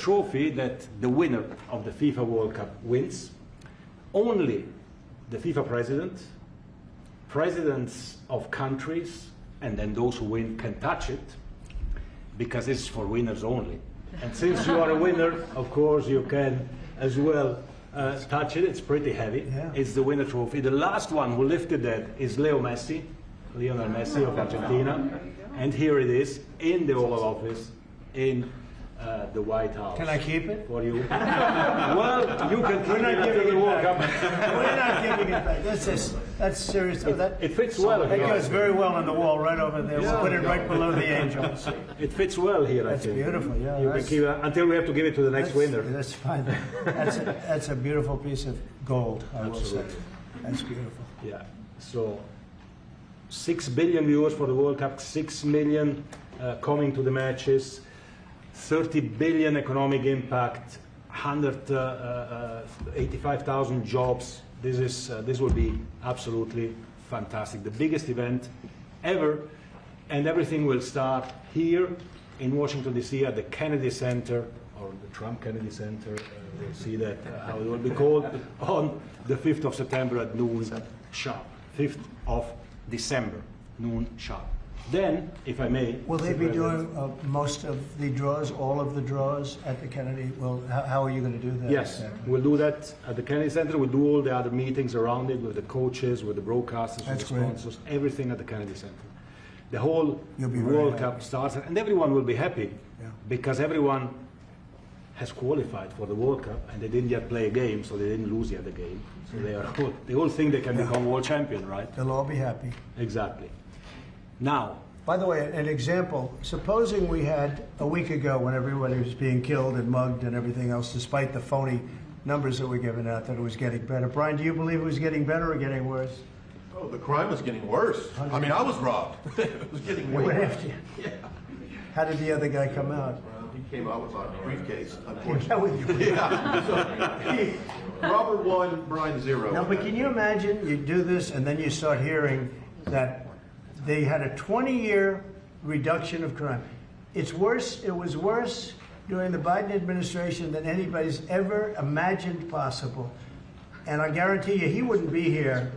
trophy that the winner of the FIFA World Cup wins. Only the FIFA president, presidents of countries, and then those who win can touch it, because it's for winners only. And since you are a winner, of course, you can as well touch it. It's pretty heavy. Yeah. It's the winner trophy. The last one who lifted that is Lionel Messi of Argentina. And here it is in the Oval Office in the White House. Can I keep it? For you. Well, you can keep it until the World Cup. We're not giving it back. That's serious. It fits well. It goes very well on the wall right over there. Yeah. We'll put it right below the angels. It fits well here, I think. That's beautiful, yeah. You can keep it until we have to give it to the next winner. That's fine. That's a beautiful piece of gold, I will say. That's beautiful. Yeah. So 6 billion viewers for the World Cup, 6 million coming to the matches, 30 billion economic impact, 185,000 jobs. This will be absolutely fantastic. The biggest event ever, and everything will start here in Washington, D.C. at the Kennedy Center, or the Trump Kennedy Center. We'll see that, how it will be called, on the 5th of September at noon sharp. 5th of December, noon sharp. Then, if I may... Will they be doing most of the draws, all of the draws at the Kennedy? Well, how are you going to do that? Yes, exactly? We'll do that at the Kennedy Center. We'll do all the other meetings around it with the coaches, with the broadcasters, with the sponsors, everything at the Kennedy Center. The whole World Cup starts, and everyone will be happy because everyone has qualified for the World Cup, and they didn't yet play a game, so they didn't lose yet the game. So they all think they can become world champion, right? They'll all be happy. Exactly. Now, by the way, an example, supposing we had a week ago when everybody was being killed and mugged and everything else, despite the phony numbers that were given out, that it was getting better. Brian, do you believe it was getting better or getting worse? Oh, the crime was getting worse. I mean, I was robbed. It was getting way worse. Yeah. How did the other guy come out? Well, he came out with a briefcase, unfortunately. Yeah. So, Robert 1, Brian 0. No, but can you imagine you do this and then you start hearing that they had a 20-year reduction of crime. It's worse. It was worse during the Biden administration than anybody's ever imagined possible. And I guarantee you, he wouldn't be here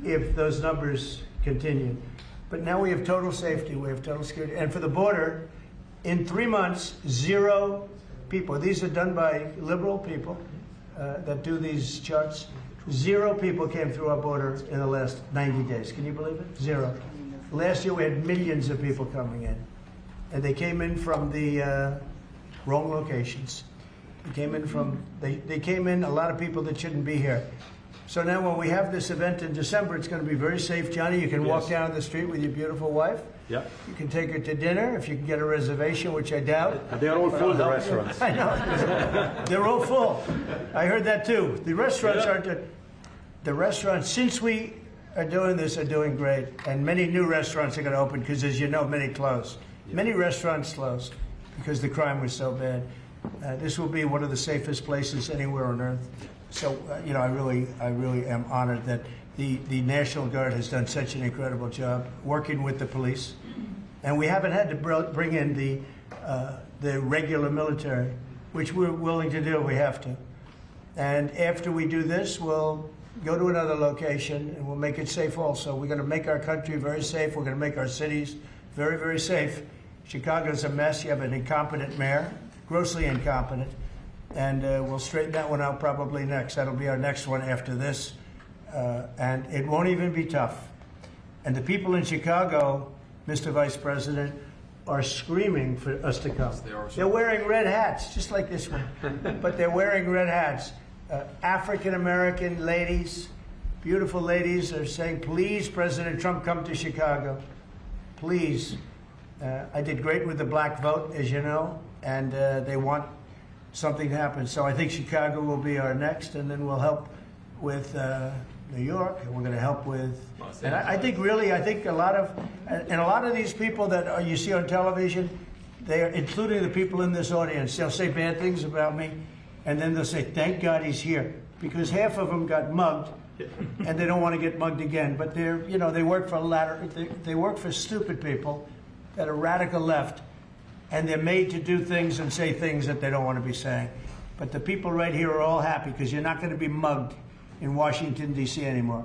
if those numbers continued. But now we have total safety. We have total security. And for the border, in 3 months, 0 people. These are done by liberal people that do these charts. 0 people came through our border in the last 90 days. Can you believe it? 0. Last year we had millions of people coming in, and they came in from the wrong locations. They came in a lot of people that shouldn't be here. So now when we have this event in December, it's going to be very safe. Johnny, you can walk down the street with your beautiful wife. Yeah. You can take her to dinner if you can get a reservation, which I doubt. They're all full, the restaurants. I know. They're all full. I heard that too. The restaurants aren't. The restaurants, since we are doing this, are doing great, and many new restaurants are going to open because, as you know, many closed. Many restaurants closed because the crime was so bad. This will be one of the safest places anywhere on earth. So, you know, I really am honored that the National Guard has done such an incredible job working with the police, and we haven't had to bring in the regular military, which we're willing to do. We have to, and after we do this, we'll go to another location, and we'll make it safe also. We're going to make our country very safe. We're going to make our cities very, very safe. Chicago's a mess. You have an incompetent mayor, grossly incompetent, and we'll straighten that one out probably next. That'll be our next one after this, and it won't even be tough. And the people in Chicago, Mr. Vice President, are screaming for us to come. They're wearing red hats, just like this one, but they're wearing red hats. African-American ladies, beautiful ladies, are saying, please, President Trump, come to Chicago. Please. I did great with the black vote, as you know, and they want something to happen. So I think Chicago will be our next, and then we'll help with New York, and we're going to help with... And I think a lot of these people that you see on television, they are, including the people in this audience, they'll say bad things about me, and then they'll say, thank God he's here, because half of them got mugged, and they don't want to get mugged again. But they're, you know, they work for stupid people that are radical left, and they're made to do things and say things that they don't want to be saying. But the people right here are all happy because you're not going to be mugged in Washington, D.C. anymore.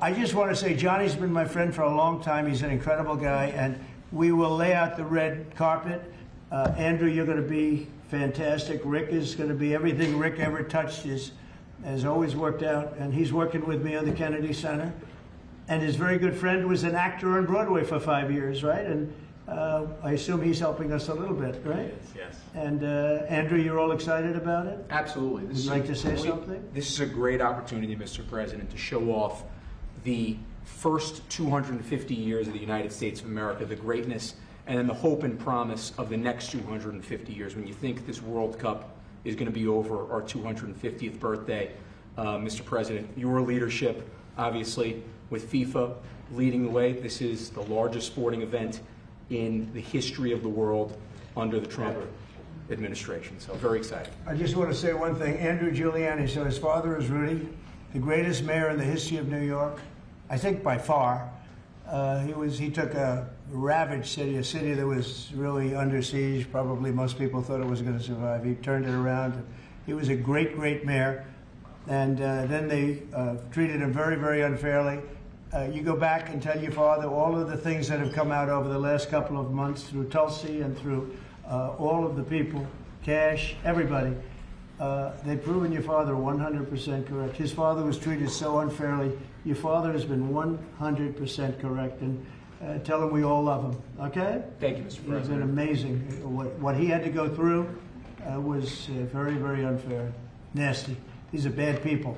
I just want to say Johnny's been my friend for a long time. He's an incredible guy, and we will lay out the red carpet. Andrew, you're going to be fantastic. Rick is going to be everything Rick ever touched has always worked out, and he's working with me on the Kennedy Center. And his very good friend was an actor on Broadway for 5 years, right? And I assume he's helping us a little bit, right? Yes. And Andrew, you're all excited about it? Absolutely. Would you like to say something? This is a great opportunity, Mr. President, to show off the first 250 years of the United States of America, the greatness, and then the hope and promise of the next 250 years. When you think this World Cup is going to be over our 250th birthday, Mr. President, your leadership, obviously, with FIFA leading the way, this is the largest sporting event in the history of the world under the Trump administration. So very excited. I just want to say one thing. Andrew Giuliani, so his father is Rudy, the greatest mayor in the history of New York, I think by far. He took a ravaged city, a city that was really under siege. Probably most people thought it was going to survive. He turned it around. He was a great, great mayor. And then they treated him very, very unfairly. You go back and tell your father all of the things that have come out over the last couple of months through Tulsi and through all of the people, Cash, everybody. They've proven your father 100% correct. His father was treated so unfairly. Your father has been 100% correct. And tell him we all love him, okay? Thank you, Mr. President. It's been amazing. What he had to go through was very, very unfair. Nasty. These are bad people.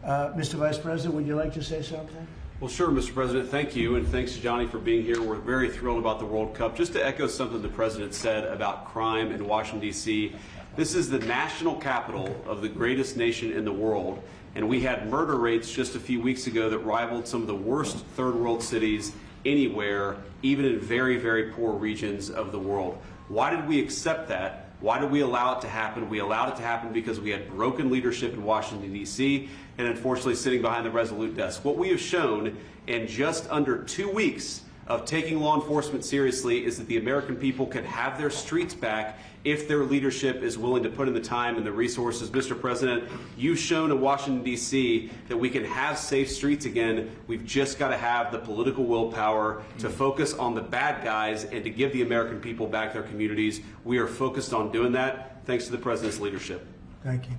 Mr. Vice President, would you like to say something? Well, sure, Mr. President. Thank you, and thanks to Johnny for being here. We're very thrilled about the World Cup. Just to echo something the President said about crime in Washington, D.C., this is the national capital of the greatest nation in the world, and we had murder rates just a few weeks ago that rivaled some of the worst third world cities anywhere, even in very, very poor regions of the world. Why did we accept that? Why did we allow it to happen? We allowed it to happen because we had broken leadership in Washington, D.C., and unfortunately sitting behind the Resolute desk. What we have shown in just under 2 weeks of taking law enforcement seriously is that the American people can have their streets back if their leadership is willing to put in the time and the resources. Mr. President, you've shown in Washington, D.C. that we can have safe streets again. We've just got to have the political willpower to focus on the bad guys and to give the American people back their communities. We are focused on doing that thanks to the President's leadership. Thank you.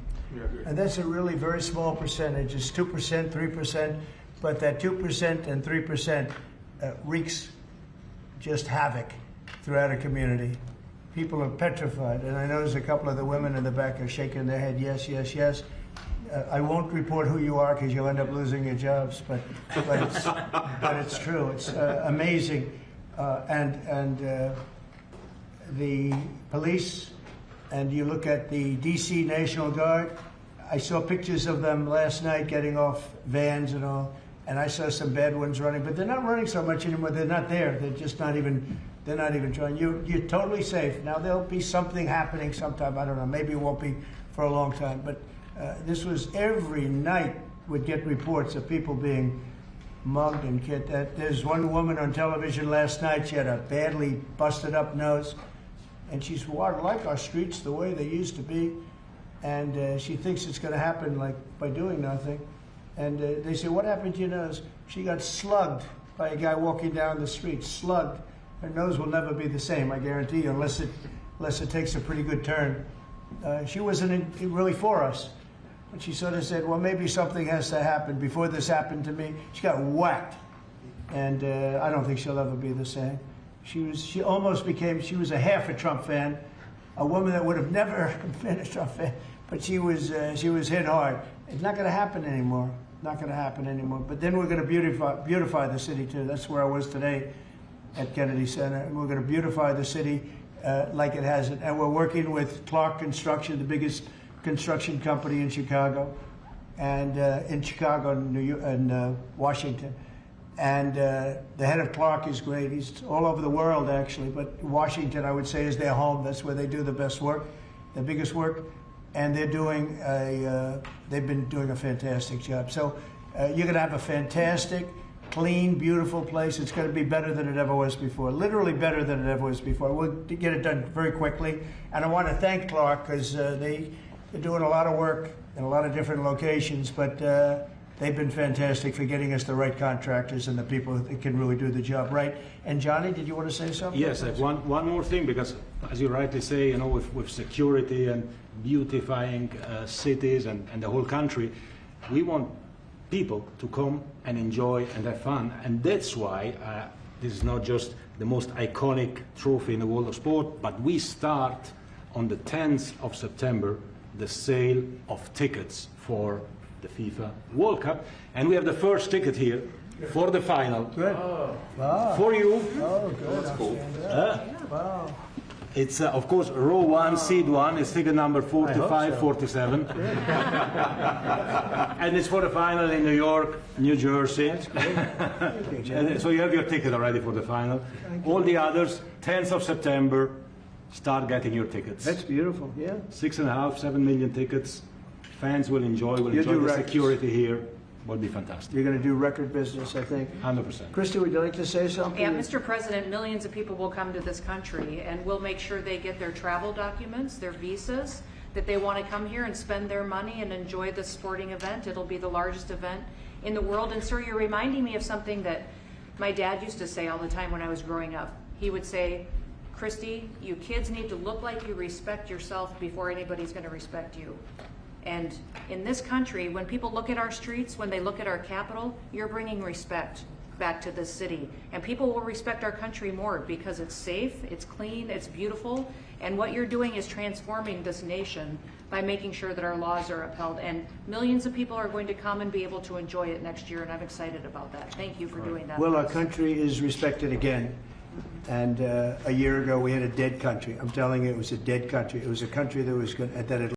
And that's a really very small percentage. It's 2%, 3%, but that 2% and 3% wreaks just havoc throughout a community. People are petrified, and I notice a couple of the women in the back are shaking their head, yes, yes, yes. I won't report who you are because you'll end up losing your jobs, but it's true. It's amazing. And the police, and you look at the D.C. National Guard, I saw pictures of them last night getting off vans and all, and I saw some bad ones running, but they're not running so much anymore. They're not there. They're just not even, they're not even trying. You're totally safe. Now, there'll be something happening sometime. I don't know. Maybe it won't be for a long time, but this was every night would get reports of people being mugged and killed. There's one woman on television last night. She had a badly busted up nose, and she's like our streets the way they used to be, and she thinks it's going to happen like by doing nothing. And they say, what happened to your nose? She got slugged by a guy walking down the street, slugged. Her nose will never be the same, I guarantee you, unless it takes a pretty good turn. She wasn't really for us. But she sort of said, well, maybe something has to happen. Before this happened to me, she got whacked. And I don't think she'll ever be the same. She almost became, she was a half a Trump fan, a woman that would have never been a Trump fan, but she was hit hard. It's not going to happen anymore. Not going to happen anymore. But then we're going to beautify the city too. That's where I was today at Kennedy Center. And we're going to beautify the city like it has it. And we're working with Clark Construction, the biggest construction company in Chicago, and in Washington. And the head of Clark is great. He's all over the world, actually. But Washington, I would say, is their home. That's where they do the best work, the biggest work. And they're doing they've been doing a fantastic job. So you're going to have a fantastic, clean, beautiful place. It's going to be better than it ever was before. Literally better than it ever was before. We'll get it done very quickly. And I want to thank Clark because they're doing a lot of work in a lot of different locations, but they've been fantastic for getting us the right contractors and the people that can really do the job right. And Johnny, did you want to say something? Yes, I have one more thing, because as you rightly say, you know, with security and beautifying cities and the whole country, we want people to come and enjoy and have fun. And that's why this is not just the most iconic trophy in the world of sport, but we start on the 10th of September the sale of tickets for the FIFA World Cup. And we have the first ticket here for the final. Good. Wow. For you. Oh, good. That's cool. Wow. It's, of course, row 1, seat 1. It's ticket number 4547. And it's for the final in New York, New Jersey. And so you have your ticket already for the final. All the others, 10th of September, start getting your tickets. That's beautiful. Yeah. 6.5, 7 million tickets. Fans will enjoy do the records. security here. Will be fantastic. You're going to do record business, I think. 100%. Christy, would you like to say something? Yeah, Mr. President, millions of people will come to this country, and we'll make sure they get their travel documents, their visas, that they want to come here and spend their money and enjoy the sporting event. It'll be the largest event in the world. And sir, you're reminding me of something that my dad used to say all the time when I was growing up. He would say, Christy, you kids need to look like you respect yourself before anybody's going to respect you. And in this country, when people look at our streets, when they look at our capital, you're bringing respect back to this city. And people will respect our country more because it's safe, it's clean, it's beautiful. And what you're doing is transforming this nation by making sure that our laws are upheld. And millions of people are going to come and be able to enjoy it next year, and I'm excited about that. Thank you for doing that. Well, our country is respected again. And a year ago, we had a dead country. I'm telling you, it was a dead country. It was a country that was that had